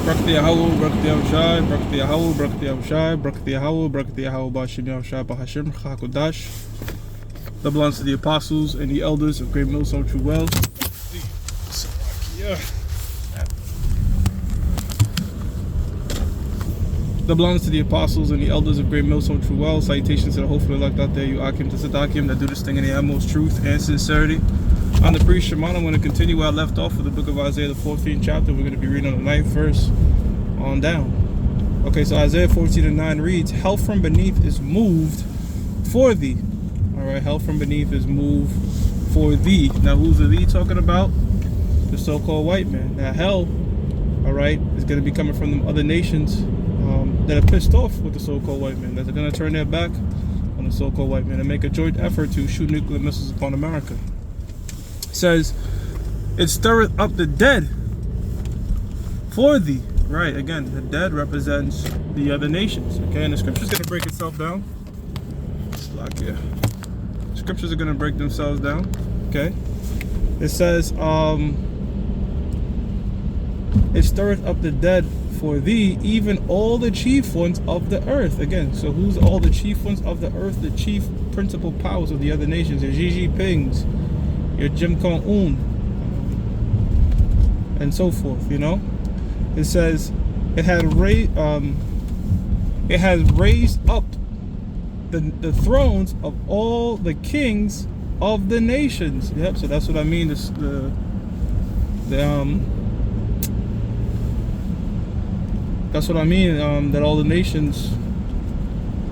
Brakti Yahweh, Brakti Yahushai, Brakti Yahweh, Brakti Yahushai, Brakti Yahweh, Brakti Yahweh, Bashim Yahushai, Bahashim, Chakodash. That belongs to the apostles and the elders of Great Millstone True Wells. That belongs to the apostles and the elders of Great Millstone True Wells. Salutations to the hopefully elect out there, you Akim to Sadakim, that do this thing in the utmost truth and sincerity. I'm the priest Shimon. I'm going to continue where I left off with the book of Isaiah, the 14th chapter. We're going to be reading on the 9th verse on down. Okay, so Isaiah 14:9 reads, hell from beneath is moved for thee. All right, hell from beneath is moved for thee. Now, who's the thee talking about? The so-called white man. Now, hell, all right, is going to be coming from the other nations that are pissed off with the so-called white man, that are going to turn their back on the so-called white man and make a joint effort to shoot nuclear missiles upon America. It says, it stirreth up the dead for thee. Right, again, the dead represents the other nations. Okay, and the scripture's going to break itself down. It's like, yeah. Scriptures are going to break themselves down. Okay, it says, it stirreth up the dead for thee, even all the chief ones of the earth. Again, so who's all the chief ones of the earth? The chief principal powers of the other nations. Your Xi Jinpings, your Kim Jong-un, and so forth, you know. It says it has raised up the thrones of all the kings of the nations. Yep, so that's what I mean. That's what I mean. That all the nations,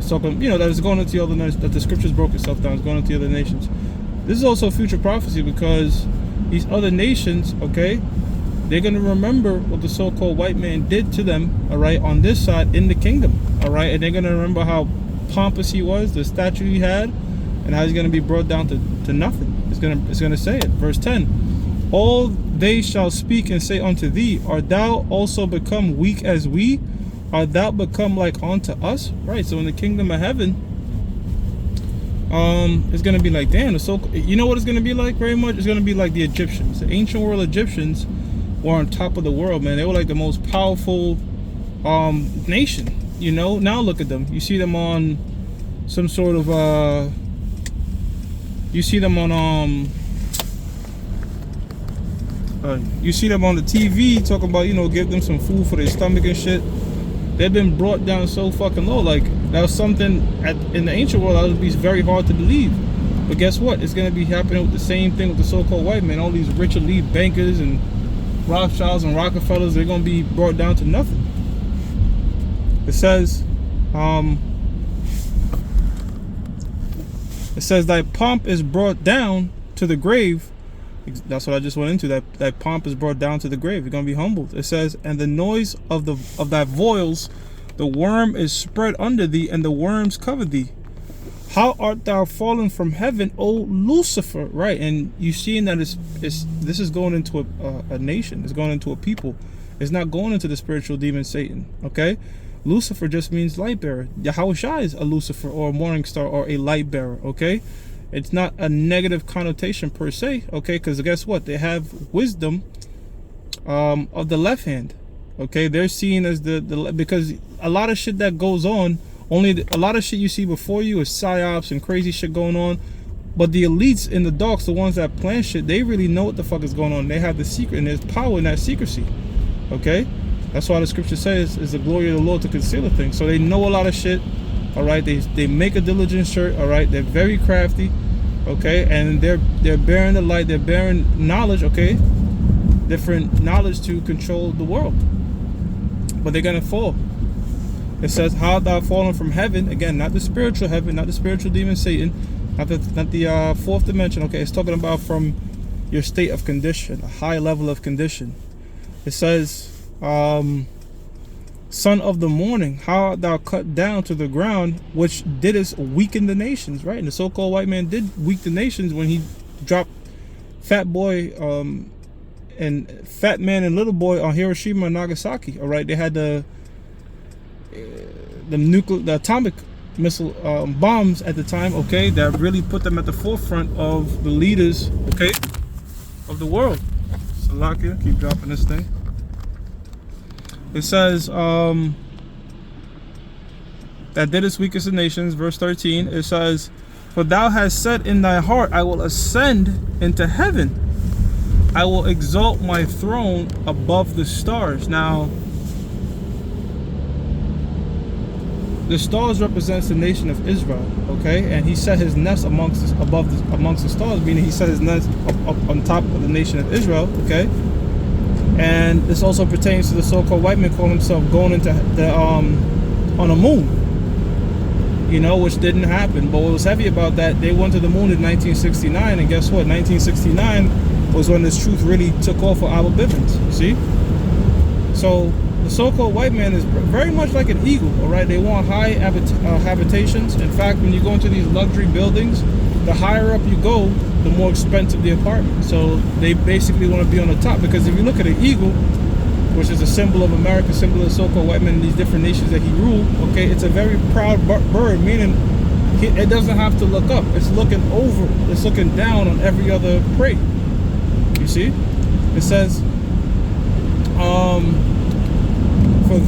talking, you know, that is going into the other nations. That the scriptures broke itself down. It's going into the other nations. This is also future prophecy, because these other nations, okay, they're going to remember what the so-called white man did to them, all right, on this side in the kingdom, all right, and they're going to remember how pompous he was, the statue he had, and how he's going to be brought down to nothing. It's going to say it. Verse 10, all they shall speak and say unto thee, art thou also become weak as we? Art thou become like unto us? Right, so in the kingdom of heaven, it's gonna be like, damn, you know what it's gonna be like? Very much, it's gonna be like the Egyptians. The ancient world Egyptians were on top of the world, man. They were like the most powerful nation, you know. Now look at them. You see them on some sort of you see them on you see them on the TV talking about, you know, give them some food for their stomach and shit. They've been brought down so fucking low. Like, that was something in the ancient world that would be very hard to believe. But guess what? It's going to be happening with the same thing with the so-called white man. All these rich elite bankers and Rothschilds and Rockefellers, they're going to be brought down to nothing. It says, thy pomp is brought down to the grave. That's what I just went into. That pomp is brought down to the grave. You're gonna be humbled. It says, and the noise of thy voiles, the worm is spread under thee, and the worms cover thee. How art thou fallen from heaven, O Lucifer? Right, and you seeing that this is going into a nation. It's going into a people. It's not going into the spiritual demon Satan. Okay, Lucifer just means light bearer. Yahushua is a Lucifer or a morning star or a light bearer. Okay. It's not a negative connotation per se, okay? Because guess what? They have wisdom of the left hand, okay? They're seen as because a lot of shit that goes on, a lot of shit you see before you is psyops and crazy shit going on. But the elites in the darks, the ones that plan shit, they really know what the fuck is going on. They have the secret, and there's power in that secrecy, okay? That's why the scripture says, is the glory of the Lord to conceal a thing. So they know a lot of shit. All right, they make a diligent shirt. All right, they're very crafty, okay, and they're bearing the light. They're bearing knowledge, okay, different knowledge to control the world. But they're gonna fall. It says, "How thou fallen from heaven?" Again, not the spiritual heaven, not the spiritual demon Satan, not the fourth dimension. Okay, it's talking about from your state of condition, a high level of condition. It says, son of the morning, how art thou cut down to the ground, which didst weaken the nations. Right, and the so-called white man did weaken the nations when he dropped Fat Boy and Fat Man and Little Boy on Hiroshima and Nagasaki. All right, they had the atomic missile bombs at the time, okay, that really put them at the forefront of the leaders, okay, of the world. Salakia, keep dropping this thing. It says, that didst weakest of nations, verse 13, it says, for thou hast said in thy heart, I will ascend into heaven. I will exalt my throne above the stars. Now, the stars represents the nation of Israel, okay? And he set his nest amongst the stars, meaning he set his nest up on top of the nation of Israel, okay? And this also pertains to the so-called white man calling himself going into the on the moon, you know, which didn't happen. But what was heavy about that, they went to the moon in 1969, and guess what? 1969 was when this truth really took off for Albert Bivens, you see? So the so-called white man is very much like an eagle, all right? They want high habitations. In fact, when you go into these luxury buildings, the higher up you go, the more expensive the apartment. So they basically want to be on the top, because if you look at an eagle, which is a symbol of America, symbol of the so-called white man in these different nations that he ruled, okay, it's a very proud bird, meaning it doesn't have to look up. It's looking over, it's looking down on every other prey. You see? It says, for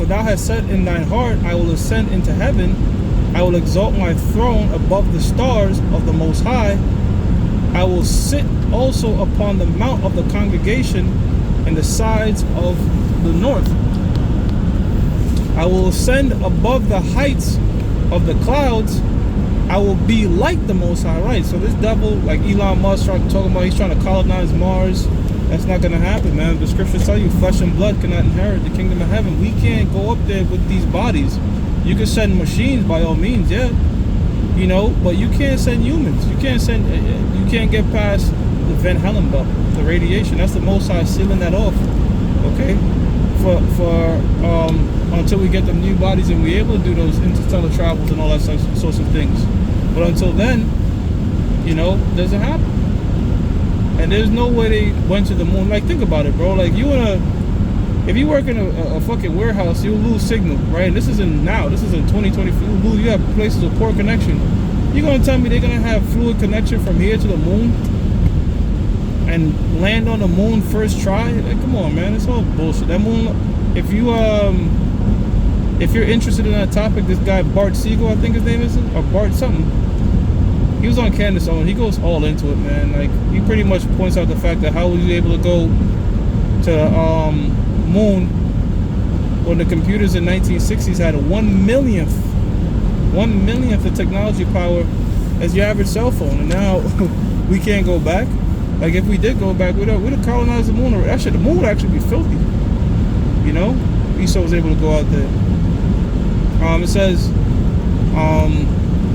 thou hast said in thine heart, I will ascend into heaven, I will exalt my throne above the stars of the Most High. I will sit also upon the mount of the congregation in the sides of the north. I will ascend above the heights of the clouds. I will be like the Most High. Right? So this devil, like Elon Musk talking about, he's trying to colonize Mars. That's not going to happen, man. The scriptures tell you flesh and blood cannot inherit the kingdom of heaven. We can't go up there with these bodies. You can send machines by all means, yeah, you know, but you can't send humans. You can't get past the Van Halen belt, the radiation. That's the Most High sealing that off, okay, for until we get them new bodies and we're able to do those interstellar travels and all that sorts of things. But until then, you know, it doesn't happen. And there's no way they went to the moon. Like, think about it, bro. Like, if you work in a fucking warehouse, you'll lose signal, right? And this is in 2020. You have places with poor connection. You're gonna tell me they're gonna have fluid connection from here to the moon and land on the moon first try? Like, come on, man, it's all bullshit. That moon. If you're interested in that topic, this guy Bart Siegel, I think his name is, or Bart something. He was on Candace Owen. He goes all into it, man. Like, he pretty much points out the fact that how was you able to go to moon when the computers in 1960s had a 1/1,000,000th of technology power as your average cell phone, and now we can't go back. Like, if we did go back, we'd have colonized the moon. The moon would actually be filthy, you know. Esau was able to go out there. It says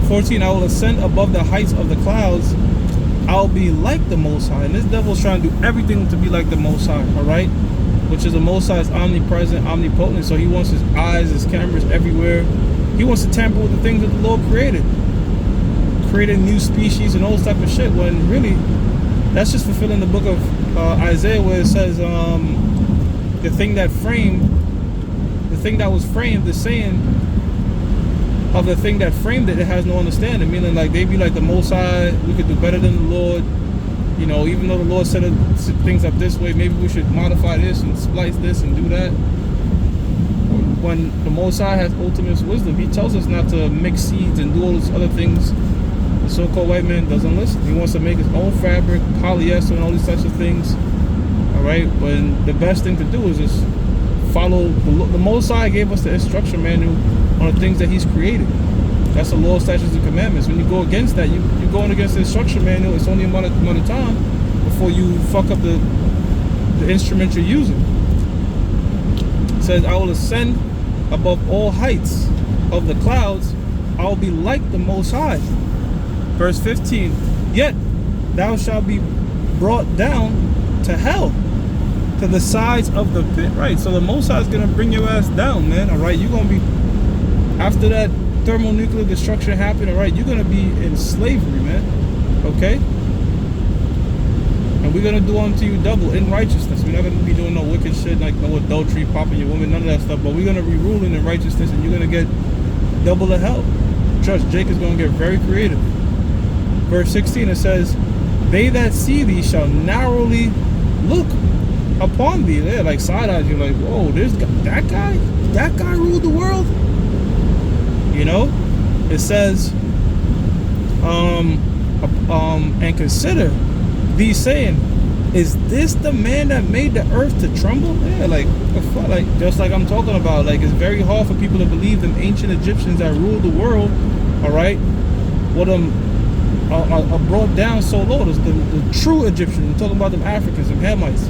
14, I will ascend above the heights of the clouds. I'll be like the Most High. And this devil's trying to do everything to be like the Most High, all right? Which is the Most High is omnipresent, omnipotent. So he wants his eyes, his cameras everywhere. He wants to tamper with the things that the Lord created. Creating new species and all this type of shit, when really, that's just fulfilling the book of Isaiah, where it says, the thing that was framed, the saying of the thing that framed it, it has no understanding. Meaning, like, they be like the Most High, we could do better than the Lord. You know, even though the Lord set things up this way, maybe we should modify this and splice this and do that. When the Most High has ultimate wisdom, he tells us not to mix seeds and do all those other things. The so-called white man doesn't listen. He wants to make his own fabric, polyester, and all these types of things. All right, when the best thing to do is just follow the Most High gave us the instruction manual on the things that he's created. That's the law, statutes, and commandments. When you go against that, you're going against the instruction manual. It's only a amount of time before you fuck up the instrument you're using. It says, I will ascend above all heights of the clouds. I will be like the Most High. Verse 15, yet thou shalt be brought down to hell, to the sides of the pit. Right, so the Most High is going to bring your ass down, man. All right, you're going to be, after that thermonuclear destruction happened, all right, you're going to be in slavery, man. Okay? And we're going to do unto you double in righteousness. We're not going to be doing no wicked shit, like no adultery, popping your woman, none of that stuff. But we're going to be ruling in righteousness, and you're going to get double the hell. Trust, Jake is going to get very creative. Verse 16, it says, they that see thee shall narrowly look, upon thee. They're like side eyes. You're like, whoa, that guy ruled the world. You know, it says, and consider thee saying, is this the man that made the earth to tremble? Yeah, like just like I'm talking about, like it's very hard for people to believe them ancient Egyptians that ruled the world, all right, what are brought down so low. The true Egyptians. I'm talking about them Africans, them Hamites.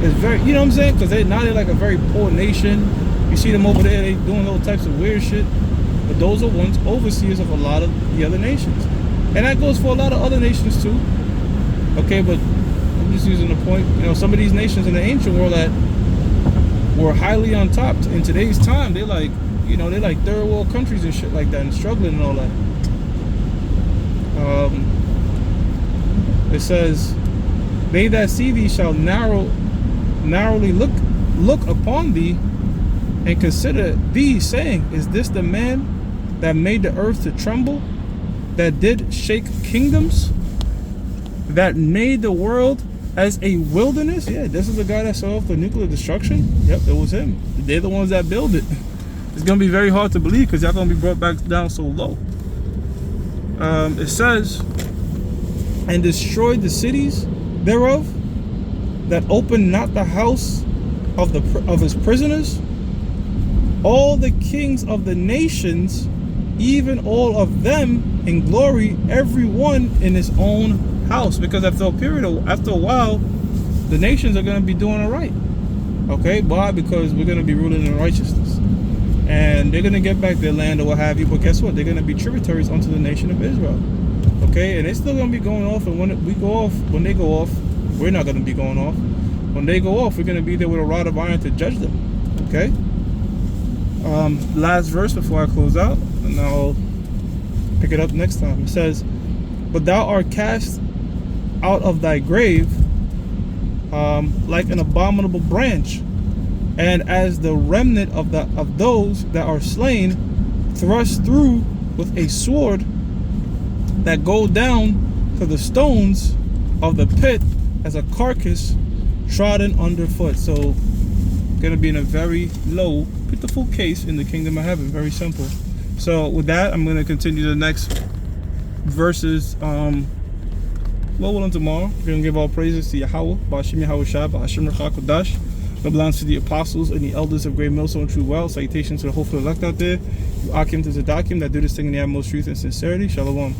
It's very, you know what I'm saying? Because they're like a very poor nation. You see them over there, they doing all types of weird shit. But those are once overseers of a lot of the other nations. And that goes for a lot of other nations too. Okay, but I'm just using the point, you know, some of these nations in the ancient world that were highly on top in today's time, they like, you know, they're like third world countries and shit like that and struggling and all that. It says, they that see thee shall narrowly look upon thee and consider thee, saying, is this the man that made the earth to tremble, that did shake kingdoms, that made the world as a wilderness? Yeah, this is the guy that set off the nuclear destruction. Yep, it was him. They're the ones that build it. It's gonna be very hard to believe because y'all gonna be brought back down so low. It says, and destroyed the cities thereof, that opened not the house of his prisoners, all the kings of the nations, even all of them in glory, every one in his own house. Because after a while, the nations are going to be doing it right. Okay, why? Because we're going to be ruling in righteousness, and they're going to get back their land or what have you. But guess what? They're going to be tributaries unto the nation of Israel. Okay, and it's still going to be going off. And when they go off, we're not going to be going off. When they go off, we're going to be there with a rod of iron to judge them. Okay. Last verse before I close out, and I'll pick it up next time. It says, but thou art cast out of thy grave like an abominable branch, and as the remnant of those that are slain, thrust through with a sword, that go down to the stones of the pit as a carcass trodden underfoot. So gonna be in a very low, pitiful case in the kingdom of heaven. Very simple. So with that, I'm gonna continue the next verses. Well, on tomorrow, we're gonna give all praises to Yahweh, Ba'ashim Yahweh Shah, Ba'ashim Rechak Kodash. God belongs to the apostles and the elders of Great Millstone True Well. Salutations to the hopeful elect out there. Akim to Zadakim that do this thing in the utmost truth and sincerity. Shalom.